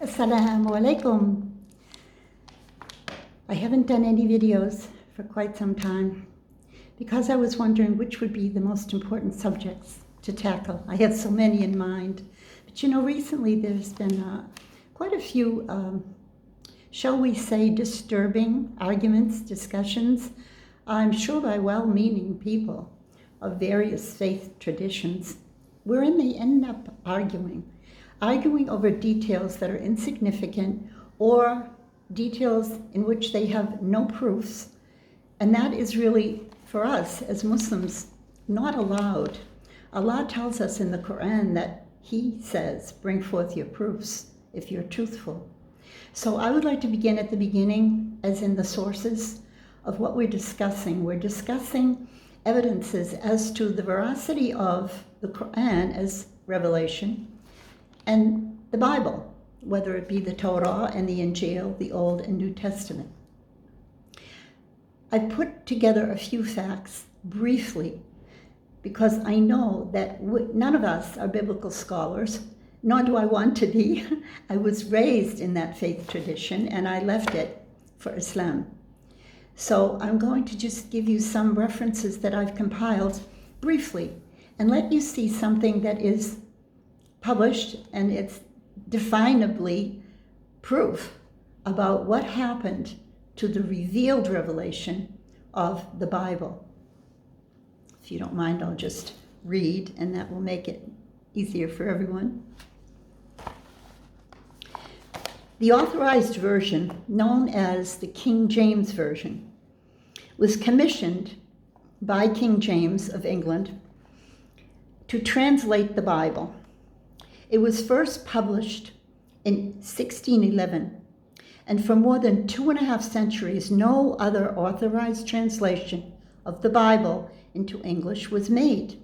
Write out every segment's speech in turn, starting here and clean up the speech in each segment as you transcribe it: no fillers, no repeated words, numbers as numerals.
Assalamu alaikum. I haven't done any videos for quite some time because I was wondering which would be the most important subjects to tackle. I have so many in mind. But recently there's been quite a few, shall we say, disturbing arguments, discussions, I'm sure by well-meaning people of various faith traditions, wherein they end up arguing over details that are insignificant or details in which they have no proofs. And that is really, for us as Muslims, not allowed. Allah tells us in the Quran that He says, bring forth your proofs if you're truthful. So I would like to begin at the beginning, as in the sources of what we're discussing. We're discussing evidences as to the veracity of the Quran as revelation and the Bible, whether it be the Torah and the Injil, the Old and New Testament. I put together a few facts briefly because I know that none of us are biblical scholars, nor do I want to be. I was raised in that faith tradition and I left it for Islam. So I'm going to just give you some references that I've compiled briefly and let you see something that is published and it's definably proof about what happened to the revealed revelation of the Bible. If you don't mind, I'll just read and that will make it easier for everyone. The authorized version, known as the King James Version, was commissioned by King James of England to translate the Bible. It was first published in 1611, and for more than 2.5 centuries, no other authorized translation of the Bible into English was made.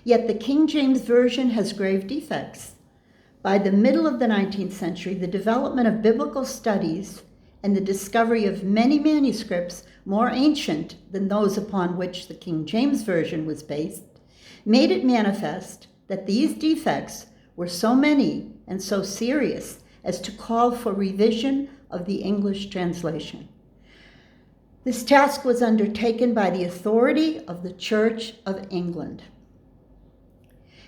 Yet the King James Version has grave defects. By the middle of the 19th century, the development of biblical studies and the discovery of many manuscripts more ancient than those upon which the King James Version was based made it manifest that these defects were so many and so serious as to call for revision of the English translation. This task was undertaken by the authority of the Church of England.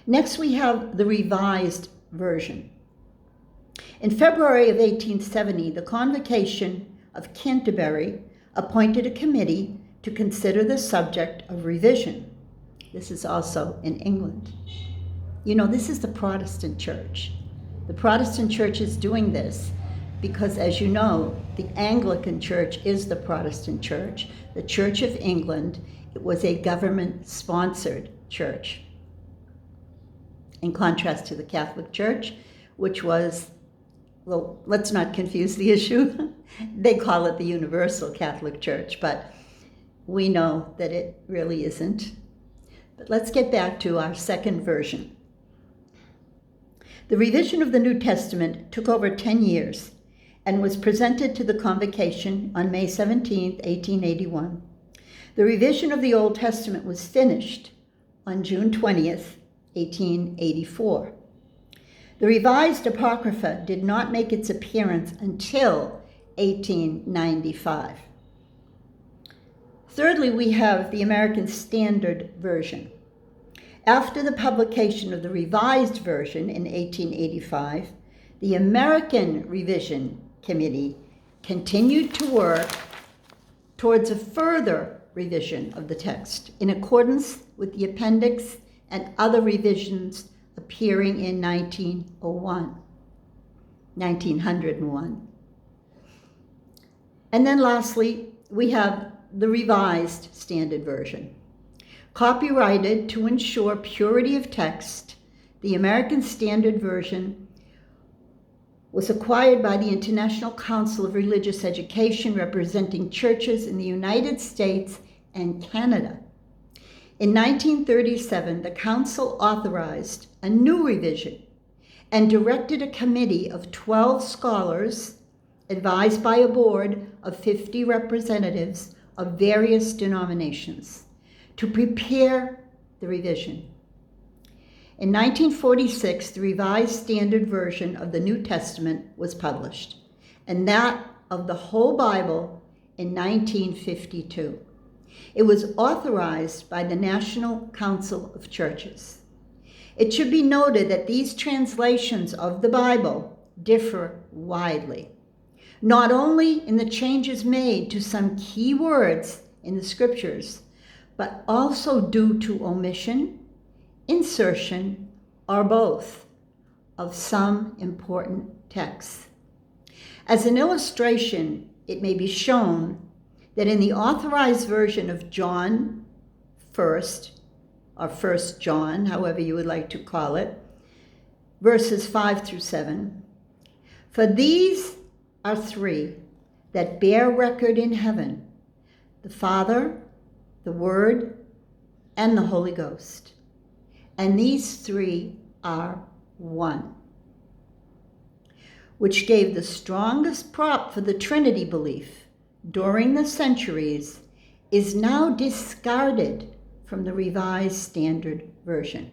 Next, we have the Revised Version. In February of 1870, the Convocation of Canterbury appointed a committee to consider the subject of revision. This is also in England. This is the Protestant church. The Protestant church is doing this because, as you know, the Anglican church is the Protestant church. The Church of England, it was a government-sponsored church, in contrast to the Catholic Church, which was, well, let's not confuse the issue. They call it the Universal Catholic Church, but we know that it really isn't. But let's get back to our second version. The revision of the New Testament took over 10 years and was presented to the Convocation on May 17, 1881. The revision of the Old Testament was finished on June 20th, 1884. The revised Apocrypha did not make its appearance until 1895. Thirdly, we have the American Standard Version. After the publication of the Revised Version in 1885, the American Revision Committee continued to work towards a further revision of the text in accordance with the appendix and other revisions appearing in 1901. And then lastly, we have the Revised Standard Version. Copyrighted to ensure purity of text, the American Standard Version was acquired by the International Council of Religious Education, representing churches in the United States and Canada. In 1937, the Council authorized a new revision and directed a committee of 12 scholars, advised by a board of 50 representatives of various denominations, to prepare the revision. In 1946, the Revised Standard Version of the New Testament was published, and that of the whole Bible in 1952. It was authorized by the National Council of Churches. It should be noted that these translations of the Bible differ widely, not only in the changes made to some key words in the scriptures, but also due to omission, insertion, or both of some important texts. As an illustration, it may be shown that in the authorized version of John 1st, or 1 John, however you would like to call it, verses 5 through 7, for these are three that bear record in heaven, the Father, the Word, and the Holy Ghost. And these three are one, which gave the strongest prop for the Trinity belief during the centuries, is now discarded from the Revised Standard Version.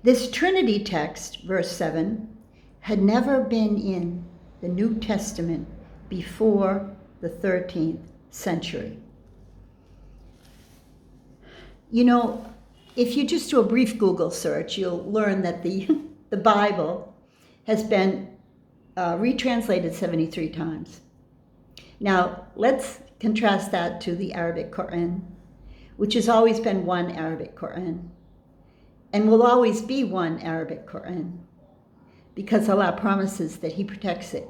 This Trinity text, verse 7, had never been in the New Testament before the 13th century. You know, if you just do a brief Google search, you'll learn that the Bible has been retranslated 73 times. Now, let's contrast that to the Arabic Quran, which has always been one Arabic Quran, and will always be one Arabic Quran, because Allah promises that He protects it.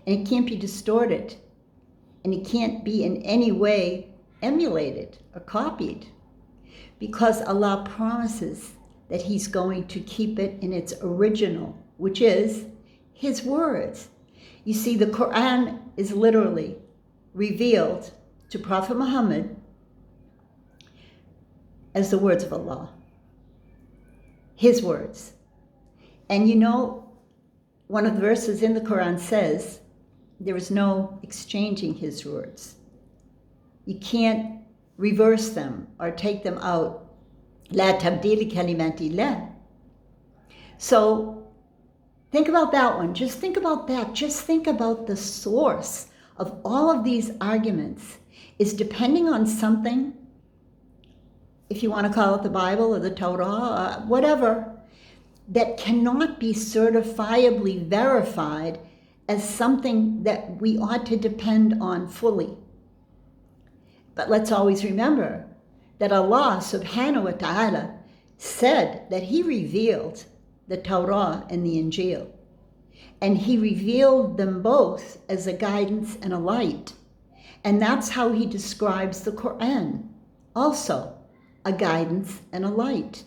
And it can't be distorted, and it can't be in any way emulated or copied, because Allah promises that He's going to keep it in its original, which is His words. You see, the Quran is literally revealed to Prophet Muhammad as the words of Allah, His words. And you know, one of the verses in the Quran says, there is no exchanging His words. You can't reverse them or take them out. La tabdil kalimatillah. So think about that one. Just think about that. Just think about the source of all of these arguments is depending on something, if you want to call it the Bible or the Torah, or whatever, that cannot be certifiably verified as something that we ought to depend on fully. But let's always remember that Allah subhanahu wa ta'ala said that He revealed the Torah and the Injil. And He revealed them both as a guidance and a light. And that's how He describes the Quran, also a guidance and a light.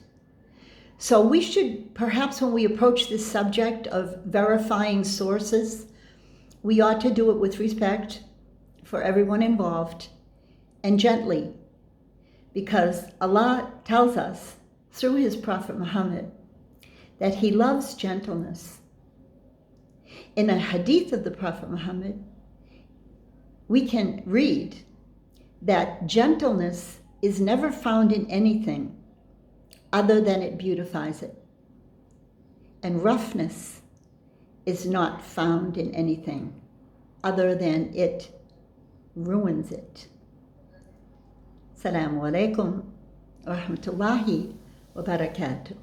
So we should, perhaps when we approach this subject of verifying sources, we ought to do it with respect for everyone involved and gently, because Allah tells us through His Prophet Muhammad that He loves gentleness. In a hadith of the Prophet Muhammad, we can read that gentleness is never found in anything other than it beautifies it. And roughness is not found in anything other than it ruins it. Assalamu alaikum wa rahmatullahi wa barakatuh.